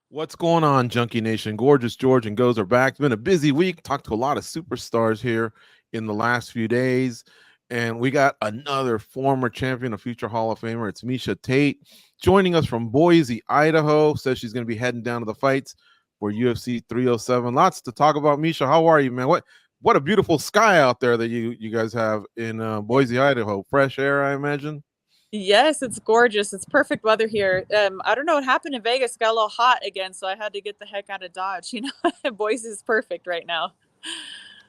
What's going on, Junkie Nation? Gorgeous George and Goes are back. It's been a busy week. Talked to a lot of superstars here in the last few days. And we got another former champion, a future Hall of Famer. It's Miesha Tate joining us from Boise, Idaho. Says she's going to be heading down to the fights for UFC 307. Lots to talk about. Miesha, how are you, man? What a beautiful sky out there that you guys have in Boise, Idaho. Fresh air, I imagine. Yes, it's gorgeous. It's perfect weather here. I don't know what happened in Vegas. It got a little hot again, so I had to get the heck out of Dodge. Boise is perfect right now.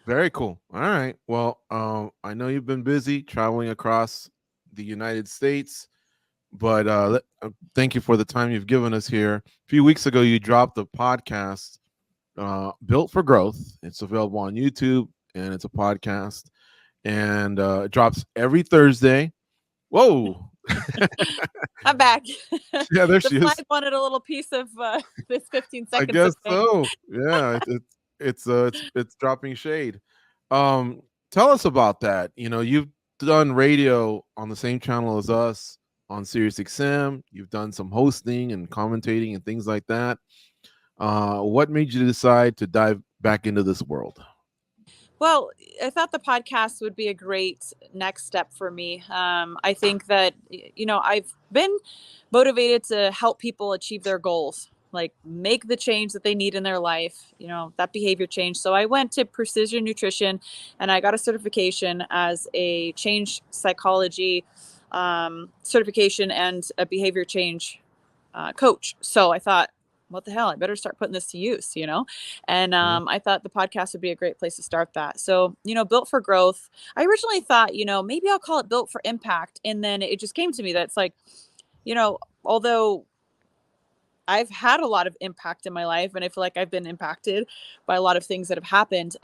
Very cool. All right. Well, I know you've been busy traveling across the United States, but thank you for the time you've given us here. A few weeks ago, you dropped a podcast, Built for Growth. It's available on YouTube, and it's a podcast, and it drops every Thursday. Whoa. I'm back. Yeah, there she is. I wanted a little piece of this 15 seconds. I guess so. Yeah, it's dropping shade. Tell us about that. You've done radio on the same channel as us on SiriusXM. You've done some hosting and commentating and things like that. What made you decide to dive back into this world? Well, I thought the podcast would be a great next step for me. I think that, I've been motivated to help people achieve their goals, like make the change that they need in their life, that behavior change. So I went to Precision Nutrition and I got a certification as a change psychology certification and a behavior change coach. So I thought, what the hell, I better start putting this to use, and I thought the podcast would be a great place to start that. So, Built for Growth, I originally thought, maybe I'll call it Built for Impact. And then it just came to me that it's like, although I've had a lot of impact in my life and I feel like I've been impacted by a lot of things that have happened,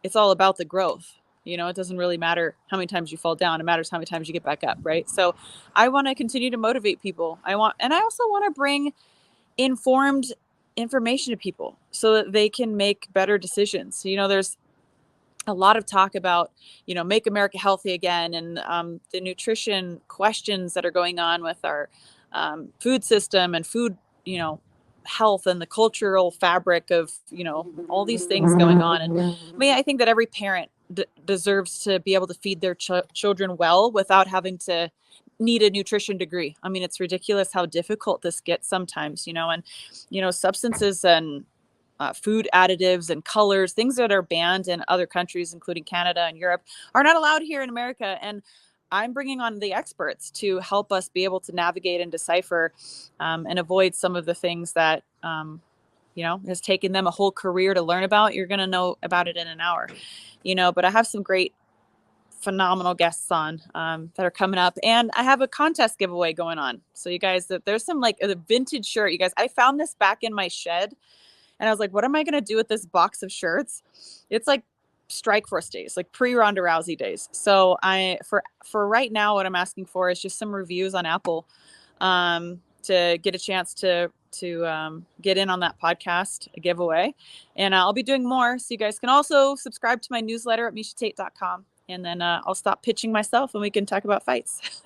it's all about the growth. It doesn't really matter how many times you fall down. It matters how many times you get back up, right? So I want to continue to motivate people. And I also want to bring informed information to people so that they can make better decisions. There's a lot of talk about, make America healthy again, and the nutrition questions that are going on with our food system and food, health and the cultural fabric of, all these things going on. And I think that every parent deserves to be able to feed their children well without having to need a nutrition degree. It's ridiculous how difficult this gets sometimes, and, substances and food additives and colors, things that are banned in other countries, including Canada and Europe, are not allowed here in America. And I'm bringing on the experts to help us be able to navigate and decipher and avoid some of the things that, has taken them a whole career to learn about. You're going to know about it in an hour, but I have some great phenomenal guests on that are coming up, and I have a contest giveaway going on. So you guys, there's some like a vintage shirt. You guys, I found this back in my shed and I was like, what am I going to do with this box of shirts? It's like Strike Force days, like pre-Ronda Rousey days. So for right now, what I'm asking for is just some reviews on Apple to get a chance to get in on that podcast giveaway. And I'll be doing more. So you guys can also subscribe to my newsletter at mieshatate.com. And then I'll stop pitching myself and we can talk about fights.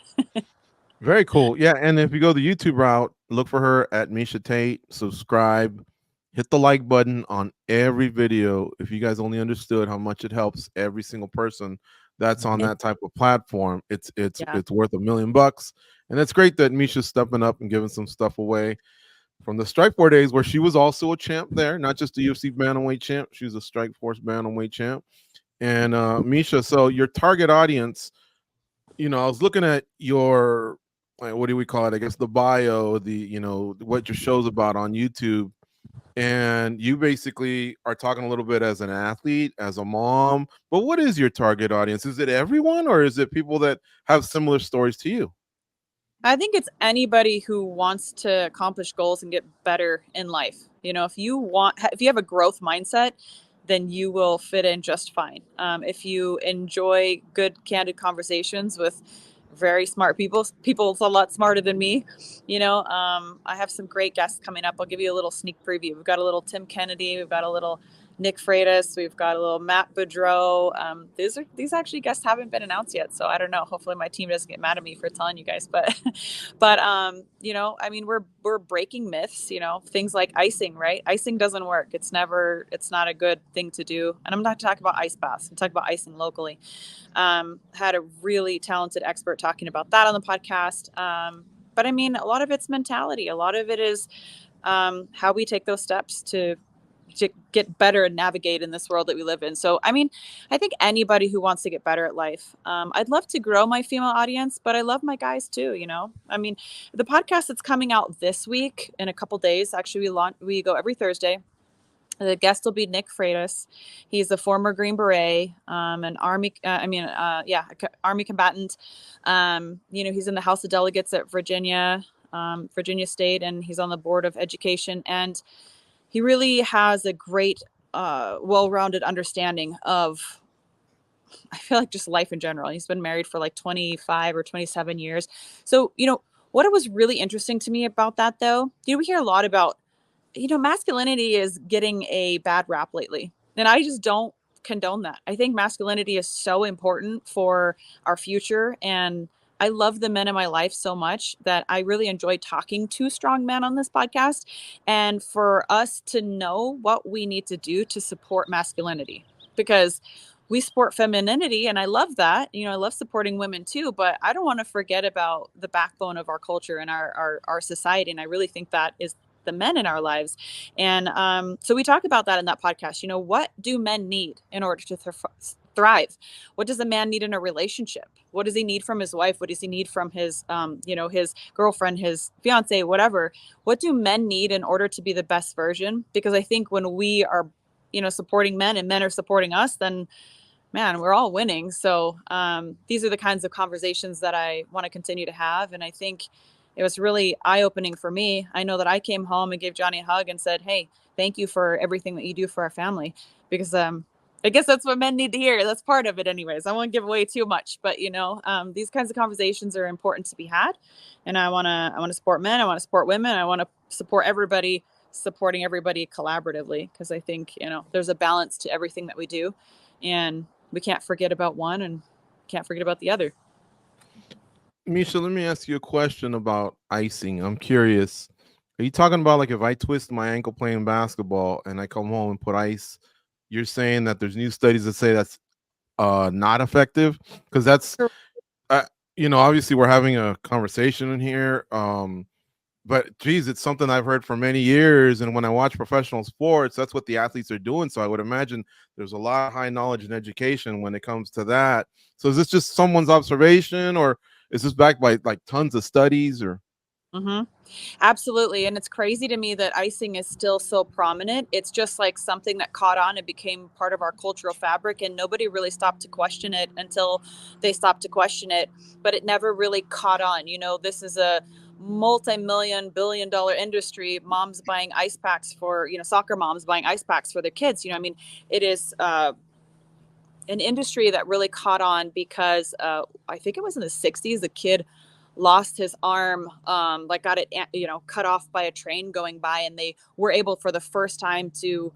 Very cool. Yeah. And if you go the YouTube route, look for her at Miesha Tate, subscribe, hit the like button on every video. If you guys only understood how much it helps every single person that's on that type of platform, it's worth $1 million. And it's great that Miesha's stepping up and giving some stuff away from the Strikeforce days, where she was also a champ there, not just a UFC bantamweight champ. She was a Strikeforce bantamweight champ. And Miesha, so your target audience, I was looking at your, what do we call it? I guess the bio, what your show's about on YouTube. And you basically are talking a little bit as an athlete, as a mom. But what is your target audience? Is it everyone, or is it people that have similar stories to you? I think it's anybody who wants to accomplish goals and get better in life. If you have a growth mindset, then you will fit in just fine. If you enjoy good, candid conversations with very smart people a lot smarter than me, I have some great guests coming up. I'll give you a little sneak preview. We've got a little Tim Kennedy. We've got a little Nick Freitas. We've got a little Matt Boudreau. These actually guests haven't been announced yet, so I don't know. Hopefully my team doesn't get mad at me for telling you guys, but you know, I mean, we're breaking myths. You know, things like icing, right? Icing doesn't work. It's not a good thing to do. And I'm not talking about ice baths. I'm talking about icing locally. Had a really talented expert talking about that on the podcast. But I mean, a lot of it's mentality. A lot of it is how we take those steps to get better and navigate in this world that we live in. So, I mean, I think anybody who wants to get better at life, I'd love to grow my female audience, but I love my guys too. You know, I mean, the podcast that's coming out this week in a couple days, actually we go every Thursday. The guest will be Nick Freitas. He's a former Green Beret, an Army, Army combatant. You know, he's in the House of Delegates at Virginia State, and he's on the Board of Education. And he really has a great, well-rounded understanding of, I feel like, just life in general. He's been married for like 25 or 27 years. So, you know, what was really interesting to me about that, though, you know, we hear a lot about, you know, masculinity is getting a bad rap lately. And I just don't condone that. I think masculinity is so important for our future. And I love the men in my life so much that I really enjoy talking to strong men on this podcast, and for us to know what we need to do to support masculinity, because we support femininity, and I love that. You know, I love supporting women too, but I don't want to forget about the backbone of our culture and our society. And I really think that is the men in our lives. And so we talk about that in that podcast. You know, what do men need in order to thrive? What does a man need in a relationship? What does he need from his wife? What does he need from his, you know, his girlfriend, his fiance, whatever? What do men need in order to be the best version? Because I think when we are, you know, supporting men and men are supporting us, then man, we're all winning. So these are the kinds of conversations that I want to continue to have. And I think it was really eye-opening for me. I know that I came home and gave Johnny a hug and said, hey, thank you for everything that you do for our family. Because I guess that's what men need to hear. That's part of it anyways. I won't give away too much, but you know, these kinds of conversations are important to be had. And I want to support men. I want to support women. I want to support everybody, supporting everybody collaboratively. Because I think, you know, there's a balance to everything that we do. And we can't forget about one and can't forget about the other. Miesha, let me ask you a question about icing. I'm curious. Are you talking about like if I twist my ankle playing basketball and I come home and put ice, you're saying that there's new studies that say that's not effective? Because that's, you know, obviously we're having a conversation in here. But geez, it's something I've heard for many years. And when I watch professional sports, that's what the athletes are doing. So I would imagine there's a lot of high knowledge and education when it comes to that. So is this just someone's observation, or is this backed by like tons of studies? Or Absolutely. And it's crazy to me that icing is still so prominent. It's just like something that caught on and became part of our cultural fabric, and nobody really stopped to question it until they stopped to question it. But it never really caught on. You know, this is a multi-billion-dollar industry. Moms buying ice packs for, you know, soccer moms buying ice packs for their kids. You know, I mean, it is an industry that really caught on because I think it was in the 60s, a kid lost his arm, like got it, you know, cut off by a train going by, and they were able for the first time to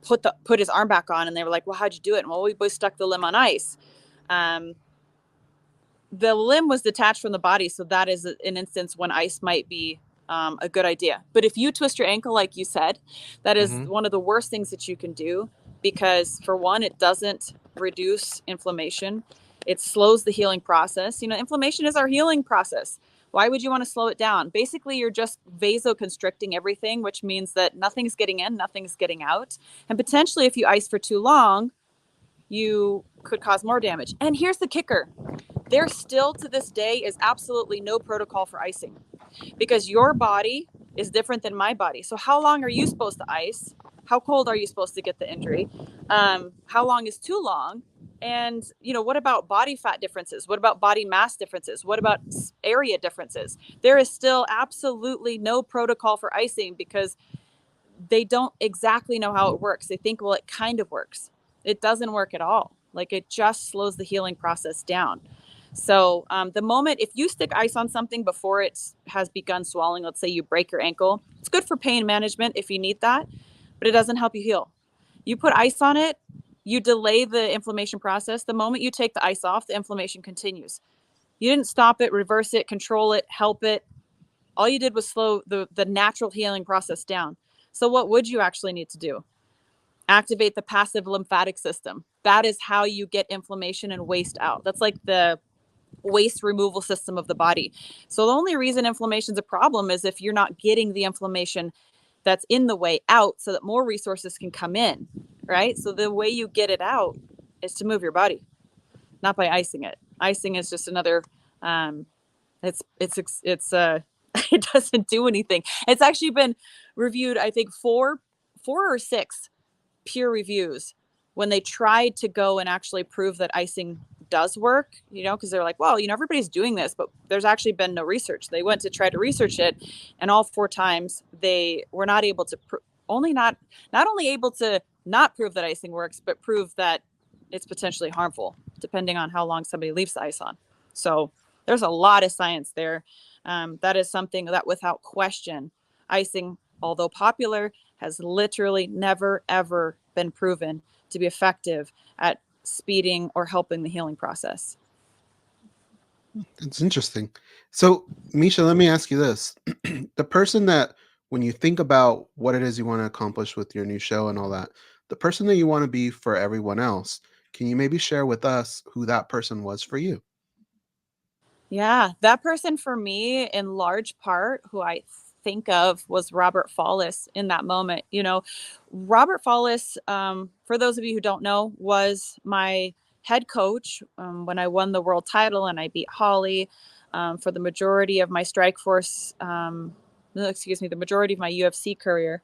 put his arm back on. And they were like, well, how'd you do it? And, well, we stuck the limb on ice. The limb was detached from the body. So that is an instance when ice might be a good idea. But if you twist your ankle, like you said, that is one of the worst things that you can do, because for one, it doesn't reduce inflammation. It slows the healing process. You know, inflammation is our healing process. Why would you want to slow it down? Basically, you're just vasoconstricting everything, which means that nothing's getting in, nothing's getting out. And potentially, if you ice for too long, you could cause more damage. And here's the kicker. There still to this day is absolutely no protocol for icing, because your body is different than my body. So how long are you supposed to ice? How cold are you supposed to get the injury? How long is too long? And, you know, what about body fat differences? What about body mass differences? What about area differences? There is still absolutely no protocol for icing, because they don't exactly know how it works. They think, well, it kind of works. It doesn't work at all. Like, it just slows the healing process down. So the moment, if you stick ice on something before it has begun swelling, let's say you break your ankle, it's good for pain management if you need that, but it doesn't help you heal. You put ice on it, you delay the inflammation process. The moment you take the ice off, the inflammation continues. You didn't stop it, reverse it, control it, help it. All you did was slow the natural healing process down. So what would you actually need to do? Activate the passive lymphatic system. That is how you get inflammation and waste out. That's like the waste removal system of the body. So the only reason inflammation is a problem is if you're not getting the inflammation that's in the way out so that more resources can come in, right? So the way you get it out is to move your body, not by icing it. Icing is just another, it's it doesn't do anything. It's actually been reviewed, I think four or six peer reviews when they tried to go and actually prove that icing does work, because they're like, well, everybody's doing this, but there's actually been no research. They went to try to research it, and all 4 times they were not able to not only able to not prove that icing works, but prove that it's potentially harmful depending on how long somebody leaves the ice on. So there's a lot of science there. That is something that without question, icing, although popular, has literally never, ever been proven to be effective at speeding or helping the healing process. That's interesting. So, Miesha, let me ask you this. The person that, when you think about what it is you want to accomplish with your new show and all that, the person that you want to be for everyone else, can you maybe share with us who that person was for you? Yeah, that person for me, in large part, who I think of was Robert Follis in that moment. Robert Follis, for those of you who don't know, was my head coach when I won the world title and I beat Holly for the majority of my the majority of my UFC career.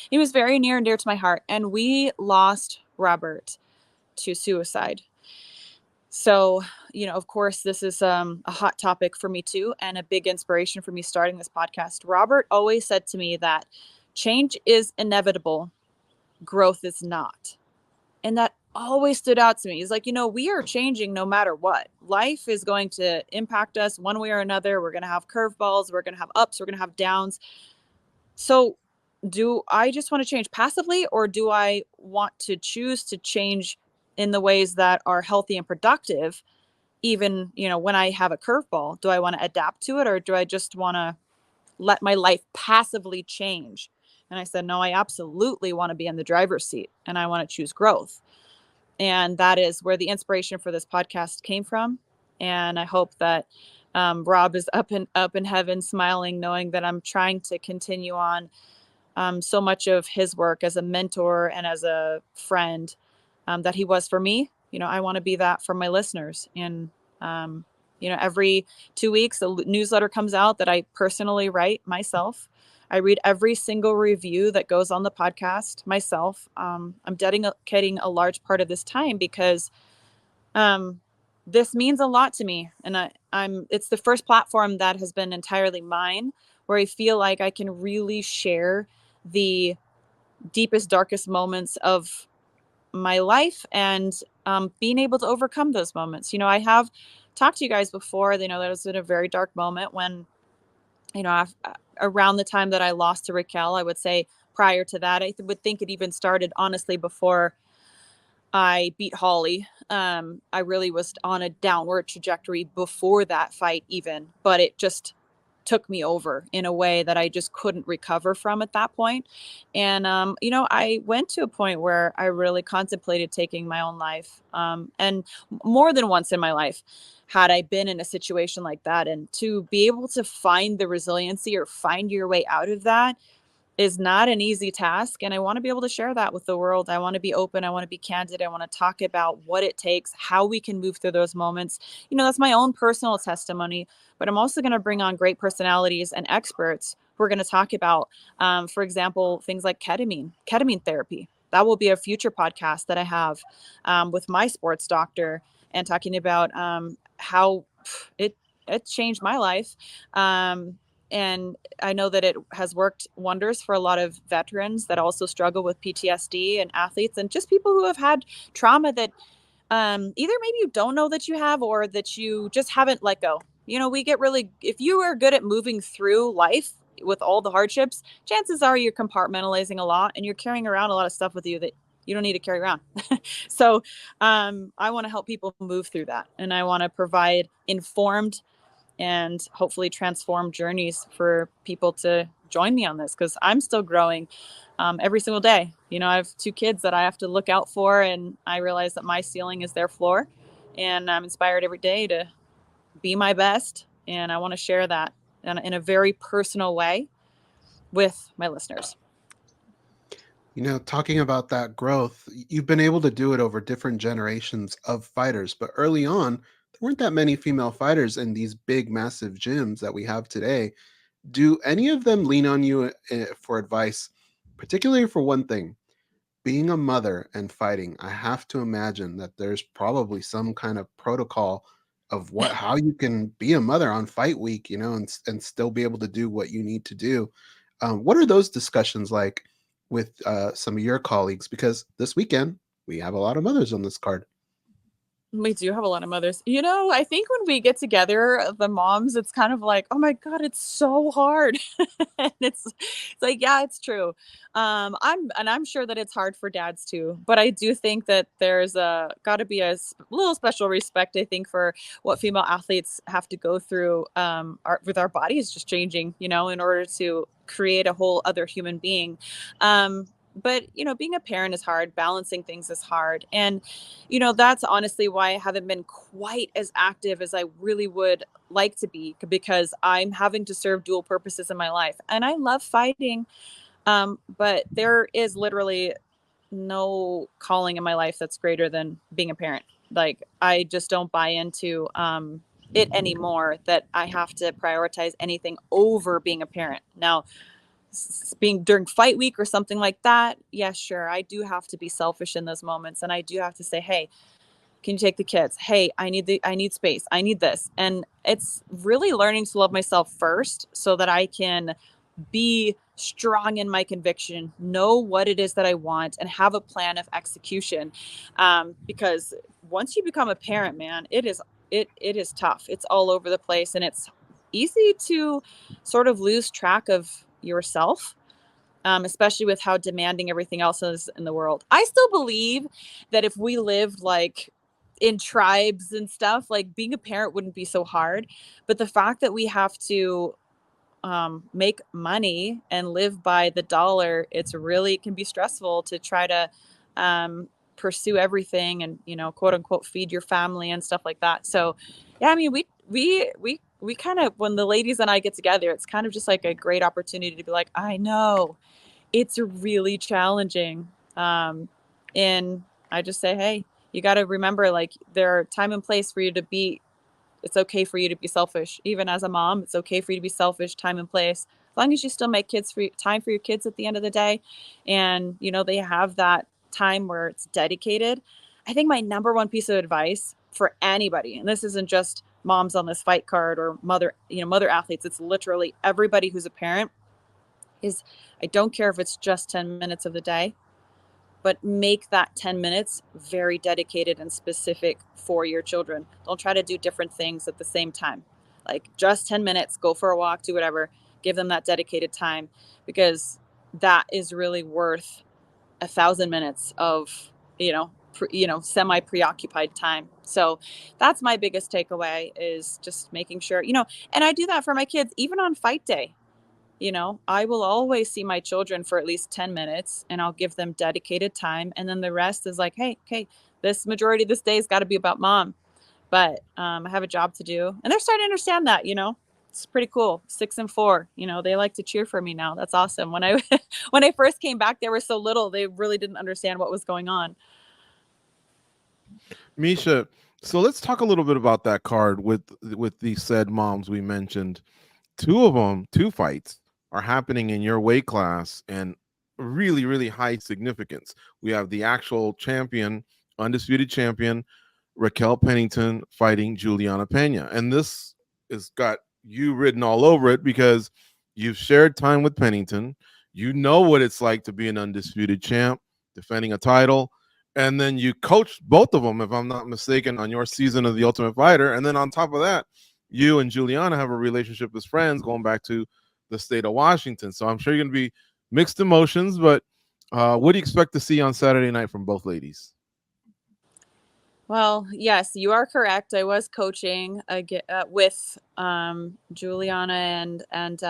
He was very near and dear to my heart, and we lost Robert to suicide. So, of course, this is a hot topic for me too, and a big inspiration for me starting this podcast. Robert always said to me that change is inevitable, growth is not. And that always stood out to me. He's like, we are changing no matter what. Life is going to impact us one way or another. We're going to have curveballs, we're going to have ups, we're going to have downs. So do I just want to change passively, or do I want to choose to change in the ways that are healthy and productive? Even, when I have a curveball, do I want to adapt to it, or do I just want to let my life passively change? And I said, no, I absolutely want to be in the driver's seat, and I want to choose growth. And that is where the inspiration for this podcast came from. And I hope that Rob is up in heaven smiling, knowing that I'm trying to continue on so much of his work as a mentor and as a friend that he was for me. I want to be that for my listeners. And, every 2 weeks, a newsletter comes out that I personally write myself. I read every single review that goes on the podcast myself. I'm dedicating a large part of this time because this means a lot to me. And it's the first platform that has been entirely mine, where I feel like I can really share the deepest, darkest moments of my life and being able to overcome those moments. I have talked to you guys before. They know that it was in a very dark moment when, around the time that I lost to Raquel. I would say prior to that, I would think it even started honestly before I beat Holly. I really was on a downward trajectory before that fight even, but it just took me over in a way that I just couldn't recover from at that point. And, I went to a point where I really contemplated taking my own life. And more than once in my life, had I been in a situation like that, and to be able to find the resiliency or find your way out of that is not an easy task. And I want to be able to share that with the world. I want to be open. I want to be candid. I want to talk about what it takes, how we can move through those moments. That's my own personal testimony, but I'm also going to bring on great personalities and experts who are going to talk about, for example, things like ketamine therapy. That will be a future podcast that I have with my sports doctor, and talking about how it changed my life. And I know that it has worked wonders for a lot of veterans that also struggle with PTSD, and athletes, and just people who have had trauma that either maybe you don't know that you have, or that you just haven't let go. If you are good at moving through life, with all the hardships, chances are you're compartmentalizing a lot and you're carrying around a lot of stuff with you that you don't need to carry around. So I want to help people move through that. And I want to provide informed and hopefully transform journeys for people to join me on this, because I'm still growing every single day. You know, I have 2 kids that I have to look out for, and I realize that my ceiling is their floor, and I'm inspired every day to be my best. And I want to share that in a very personal way with my listeners. You know, talking about that growth, you've been able to do it over different generations of fighters, but early on, there weren't that many female fighters in these big, massive gyms that we have today. Do any of them lean on you for advice, particularly for one thing? Being a mother and fighting, I have to imagine that there's probably some kind of protocol of how you can be a mother on fight week, you know, and still be able to do what you need to do. What are those discussions like with some of your colleagues? Because this weekend we have a lot of mothers on this card. We do have a lot of mothers. You know, I think when we get together, the moms, it's kind of like, oh my God, it's so hard. And it's like, yeah, it's true. I'm sure that it's hard for dads too, but I do think that there's got to be a little special respect, I think, for what female athletes have to go through with our bodies just changing, you know, in order to create a whole other human being. But, you know, being a parent is hard. Balancing things is hard. And, you know, that's honestly why I haven't been quite as active as I really would like to be, because I'm having to serve dual purposes in my life. And I love fighting. But there is literally no calling in my life that's greater than being a parent. Like, I just don't buy into it anymore, that I have to prioritize anything over being a parent. Now, being during fight week or something like that, yeah, sure, I do have to be selfish in those moments, and I do have to say, hey, can you take the kids? Hey, I need space, I need this. And it's really learning to love myself first, so that I can be strong in my conviction, know what it is that I want, and have a plan of execution. Because once you become a parent, man, it is tough. It's all over the place, and it's easy to sort of lose track of yourself, especially with how demanding everything else is in the world. I still believe that if we lived like in tribes and stuff, like being a parent wouldn't be so hard. But the fact that we have to make money and live by the dollar, it can be stressful to try to pursue everything and, you know, quote unquote, feed your family and stuff like that. So yeah, I mean, we kind of, when the ladies and I get together, it's kind of just like a great opportunity to be like, I know it's really challenging. And I just say, hey, you got to remember, like, there are time and place for you to be. It's okay for you to be selfish. Even as a mom, it's okay for you to be selfish, time and place, as long as you still make time for your kids at the end of the day. And, you know, they have that time where it's dedicated. I think my number one piece of advice for anybody, and this isn't just moms on this fight card or mother athletes, it's literally everybody who's a parent, is I don't care if it's just 10 minutes of the day, but make that 10 minutes very dedicated and specific for your children. Don't try to do different things at the same time. Like, just 10 minutes, go for a walk, do whatever, give them that dedicated time, because that is really worth 1,000 minutes of, semi preoccupied time. So that's my biggest takeaway, is just making sure, and I do that for my kids, even on fight day. I will always see my children for at least 10 minutes, and I'll give them dedicated time. And then the rest is like, hey, okay, this majority of this day has got to be about mom. But I have a job to do. And they're starting to understand that, it's pretty cool. 6 and 4, they like to cheer for me now. That's awesome. When I first came back, they were so little, they really didn't understand what was going on. Miesha, so let's talk a little bit about that card with these said moms we mentioned. 2 of them, 2 fights, are happening in your weight class, and really, really high significance. We have the actual champion, undisputed champion, Raquel Pennington, fighting Julianna Peña. And this has got you written all over it, because you've shared time with Pennington. You know what it's like to be an undisputed champ, defending a title. And then you coached both of them, if I'm not mistaken, on your season of The Ultimate Fighter. And then on top of that, you and Julianna have a relationship as friends going back to the state of Washington. So I'm sure you're going to be mixed emotions, but what do you expect to see on Saturday night from both ladies? Well, yes, you are correct. I was coaching with Julianna and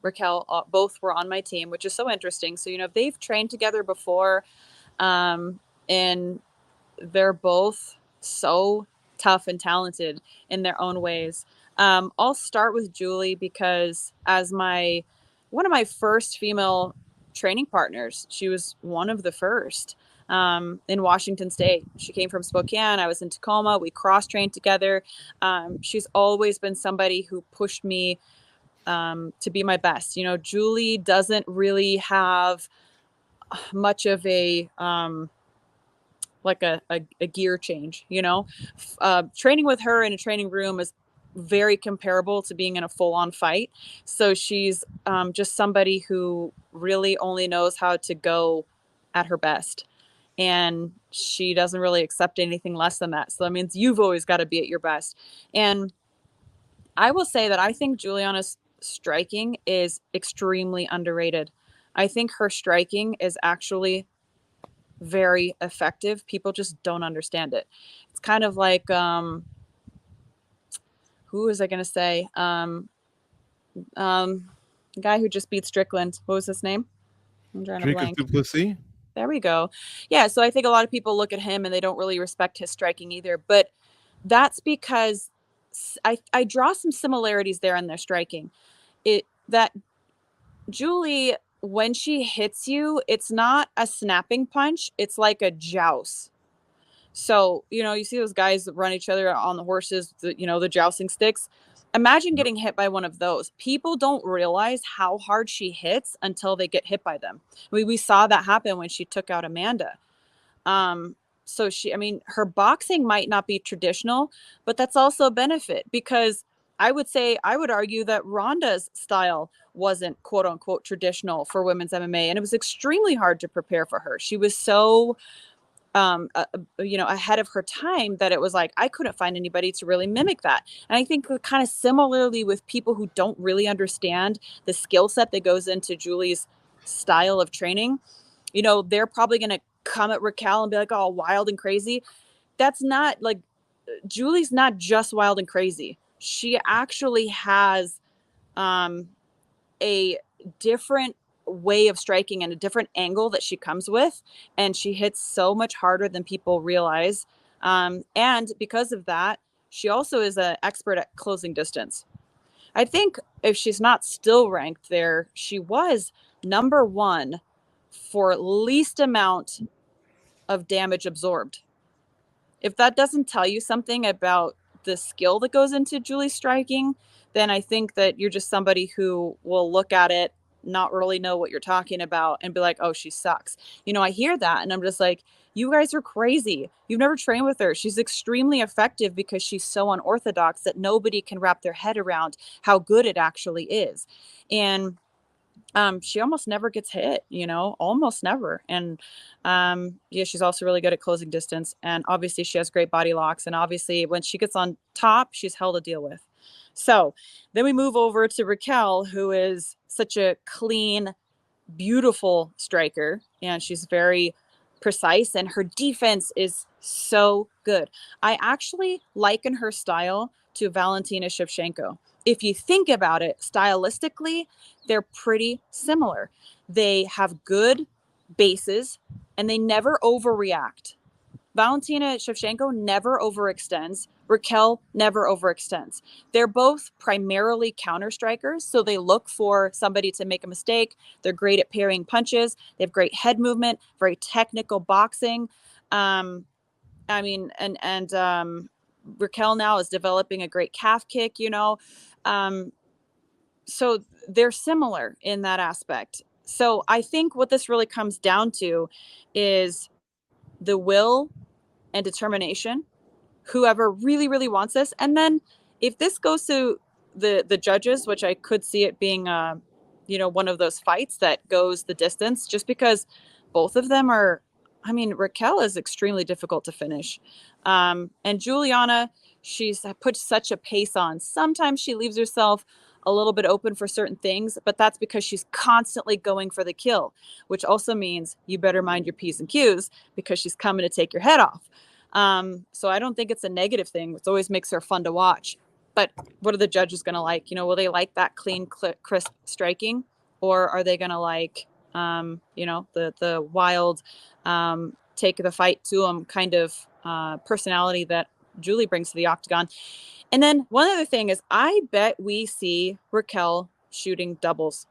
Raquel. Both were on my team, which is so interesting. So, they've trained together before, and they're both so tough and talented in their own ways. I'll start with Julie because as one of my first female training partners, she was one of the first in Washington State. She came from Spokane. I was in Tacoma. We cross-trained together. She's always been somebody who pushed me to be my best. Julie doesn't really have much of a like a gear change. Training with her in a training room is very comparable to being in a full-on fight. So she's just somebody who really only knows how to go at her best. And she doesn't really accept anything less than that. So that means you've always got to be at your best. And I will say that I think Julianna's striking is extremely underrated. I think her striking is actually very effective. People just don't understand it. It's kind of like, who was I going to say? The guy who just beat Strickland. What was his name? I'm drawing a blank. Dricus Plessis? There we go. Yeah, so I think a lot of people look at him and they don't really respect his striking either. But that's because I draw some similarities there in their striking. That Julie, when she hits you, it's not a snapping punch. It's like a joust. So, you see those guys that run each other on the horses, the jousting sticks. Imagine getting hit by one of those. People don't realize how hard she hits until they get hit by them. We saw that happen when she took out Amanda. So her boxing might not be traditional, but that's also a benefit because I would argue that Ronda's style wasn't quote unquote traditional for women's MMA. And it was extremely hard to prepare for her. She was so ahead of her time that it was like, I couldn't find anybody to really mimic that. And I think kind of similarly with people who don't really understand the skill set that goes into Julie's style of training, they're probably going to come at Raquel and be like, oh, wild and crazy. That's not like, Julie's not just wild and crazy. She actually has a different way of striking and a different angle that she comes with, and she hits so much harder than people realize, and because of that she also is an expert at closing distance. I think if she's not still ranked there, she was number one for least amount of damage absorbed. If that doesn't tell you something about the skill that goes into Julie's striking, then I think that you're just somebody who will look at it, not really know what you're talking about, and be like, oh, she sucks. I hear that and I'm just like, you guys are crazy. You've never trained with her. She's extremely effective because she's so unorthodox that nobody can wrap their head around how good it actually is. And she almost never gets hit, almost never. And she's also really good at closing distance. And obviously she has great body locks. And obviously when she gets on top, she's hell to deal with. So then we move over to Raquel, who is such a clean, beautiful striker. And she's very precise and her defense is so good. I actually liken her style to Valentina Shevchenko. If you think about it, stylistically, they're pretty similar. They have good bases and they never overreact. Valentina Shevchenko never overextends. Raquel never overextends. They're both primarily counter strikers, so they look for somebody to make a mistake. They're great at parrying punches. They have great head movement, very technical boxing. Raquel now is developing a great calf kick, so they're similar in that aspect. So I think what this really comes down to is the will and determination, whoever really, really wants this. And then if this goes to the judges, which I could see it being, one of those fights that goes the distance, just because both of them are, Raquel is extremely difficult to finish. And Julianna, she's put such a pace on. Sometimes she leaves herself a little bit open for certain things, but that's because she's constantly going for the kill, which also means you better mind your P's and Q's because she's coming to take your head off. So I don't think it's a negative thing. It always makes her fun to watch. But what are the judges going to like? Will they like that clean, crisp striking, or are they going to like, the wild, take the fight to them kind of personality that Julie brings to the octagon? And then one other thing is, I bet we see Raquel shooting doubles.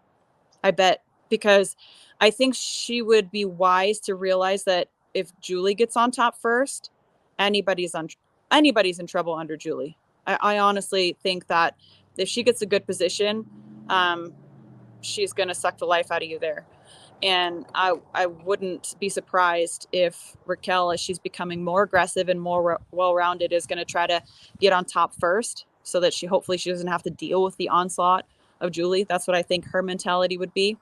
I bet, because I think she would be wise to realize that if Julie gets on top first, anybody's in trouble under Julie. I honestly think that if she gets a good position, she's going to suck the life out of you there. And I wouldn't be surprised if Raquel, as she's becoming more aggressive and more well-rounded, is going to try to get on top first so that she doesn't have to deal with the onslaught of Julie. That's what I think her mentality would be.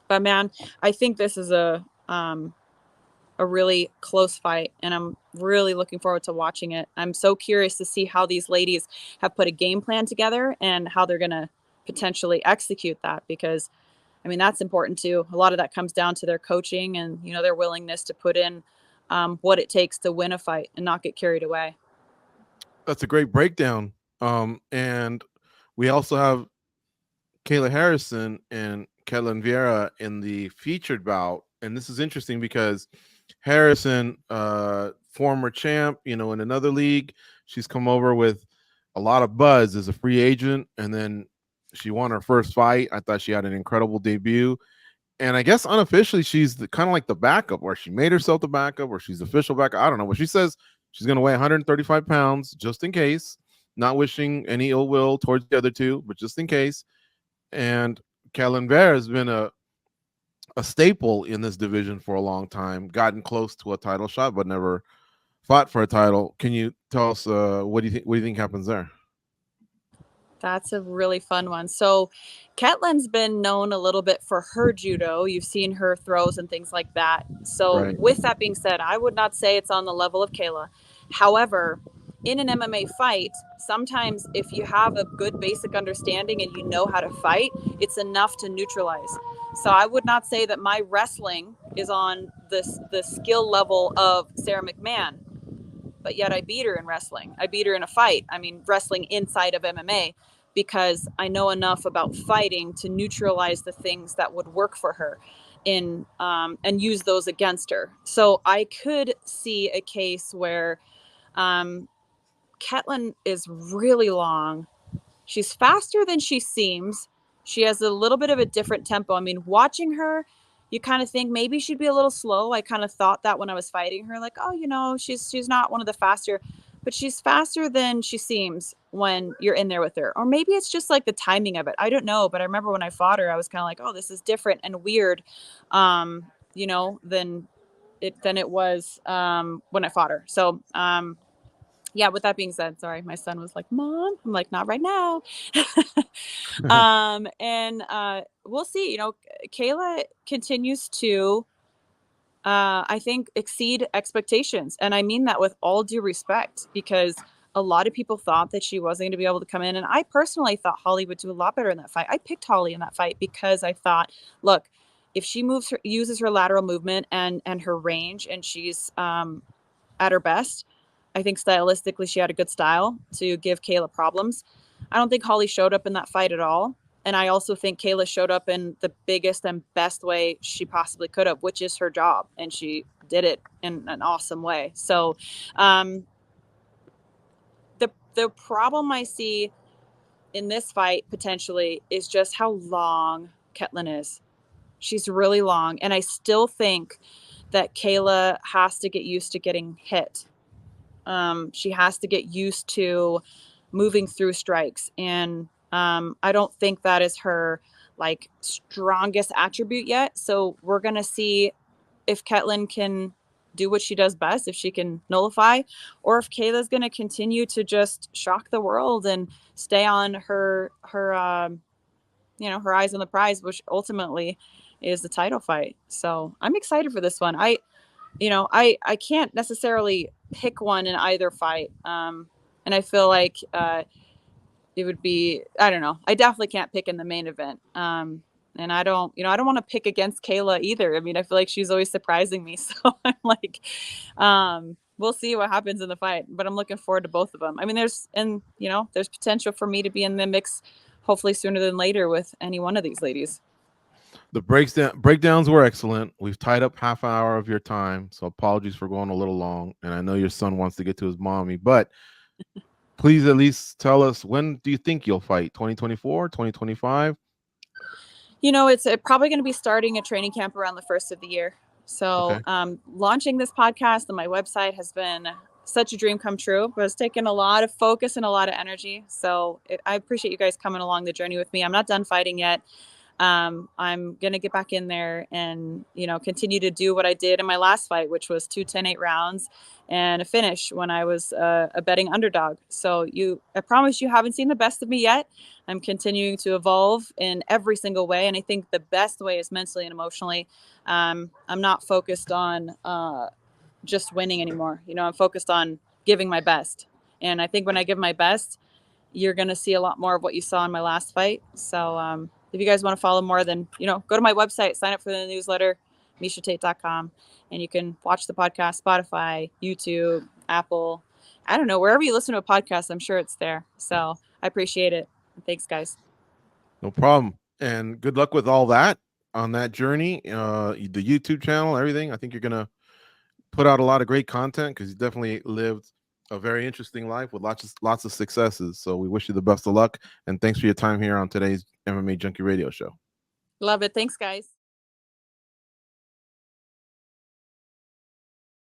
But man, I think this is a really close fight, and I'm really looking forward to watching it. I'm so curious to see how these ladies have put a game plan together and how they're going to potentially execute that, because that's important too. A lot of that comes down to their coaching and, their willingness to put in what it takes to win a fight and not get carried away. That's a great breakdown. And we also have Kayla Harrison and Ketlin Vieira in the featured bout. And this is interesting because Harrison, former champ, in another league, she's come over with a lot of buzz as a free agent, and then she won her first fight. I thought she had an incredible debut. And I guess unofficially, she's kind of like the backup, where she made herself the backup, or she's the official backup. I don't know. But she says she's going to weigh 135 pounds just in case, not wishing any ill will towards the other two, but just in case. And Ketlin Vieira has been a staple in this division for a long time, gotten close to a title shot, but never fought for a title. Can you tell us what do you think happens there? That's a really fun one. So Ketlin's been known a little bit for her judo. You've seen her throws and things like that. So Right. With that being said, I would not say it's on the level of Kayla. However, in an MMA fight, sometimes if you have a good basic understanding and you know how to fight, it's enough to neutralize. So I would not say that my wrestling is on the skill level of Sarah McMahon, but yet I beat her in wrestling. I beat her in a fight. Wrestling inside of MMA, because I know enough about fighting to neutralize the things that would work for her and use those against her. So I could see a case where Ketlin is really long. She's faster than she seems. She has a little bit of a different tempo. Watching her, you kind of think maybe she'd be a little slow. I kind of thought that when I was fighting her, like, oh, she's not one of the faster, but she's faster than she seems when you're in there with her. Or maybe it's just like the timing of it. I don't know. But I remember when I fought her, I was kind of like, oh, this is different and weird, than it was when I fought her. So, yeah, with that being said, sorry, my son was like, Mom, I'm like, not right now. And we'll see, Kayla continues to, I think, exceed expectations. And I mean that with all due respect, because a lot of people thought that she wasn't going to be able to come in. And I personally thought Holly would do a lot better in that fight. I picked Holly in that fight because I thought, look, if she uses her lateral movement and her range, and she's at her best, I think stylistically she had a good style to give Kayla problems. I don't think Holly showed up in that fight at all. And I also think Kayla showed up in the biggest and best way she possibly could have, which is her job. And she did it in an awesome way. So the problem I see in this fight potentially is just how long Ketlin is. She's really long. And I still think that Kayla has to get used to getting hit. She has to get used to moving through strikes. And I don't think that is her strongest attribute yet. So we're going to see if Ketlin can do what she does best, if she can nullify, or if Kayla's going to continue to just shock the world and stay on her eyes on the prize, which ultimately is the title fight. So I'm excited for this one. I can't necessarily pick one in either fight. And I feel like, it would be, I don't know. I definitely can't pick in the main event. And I don't want to pick against Kayla either. I mean, I feel like she's always surprising me. So I'm like, we'll see what happens in the fight, but I'm looking forward to both of them. I mean, there's potential for me to be in the mix, hopefully sooner than later, with any one of these ladies. The breakdowns were excellent. We've tied up half an hour of your time, so apologies for going a little long. And I know your son wants to get to his mommy, but please at least tell us, when do you think you'll fight? 2024, 2025? It's probably going to be starting a training camp around the first of the year. So Okay. Launching this podcast and my website has been such a dream come true, but it's taken a lot of focus and a lot of energy. So I appreciate you guys coming along the journey with me. I'm not done fighting yet. I'm going to get back in there and, continue to do what I did in my last fight, which was 2 10-8 rounds and a finish when I was a betting underdog. So I promise you haven't seen the best of me yet. I'm continuing to evolve in every single way. And I think the best way is mentally and emotionally. I'm not focused on just winning anymore. I'm focused on giving my best. And I think when I give my best, you're going to see a lot more of what you saw in my last fight. So, if you guys want to follow more, then, go to my website, sign up for the newsletter, MieshaTate.com, and you can watch the podcast, Spotify, YouTube, Apple, I don't know, wherever you listen to a podcast, I'm sure it's there. So I appreciate it. Thanks, guys. No problem. And good luck with all that on that journey, the YouTube channel, everything. I think you're going to put out a lot of great content because you definitely lived a very interesting life with lots of successes. So we wish you the best of luck, and thanks for your time here on today's MMA Junkie Radio show. Love it. Thanks, guys.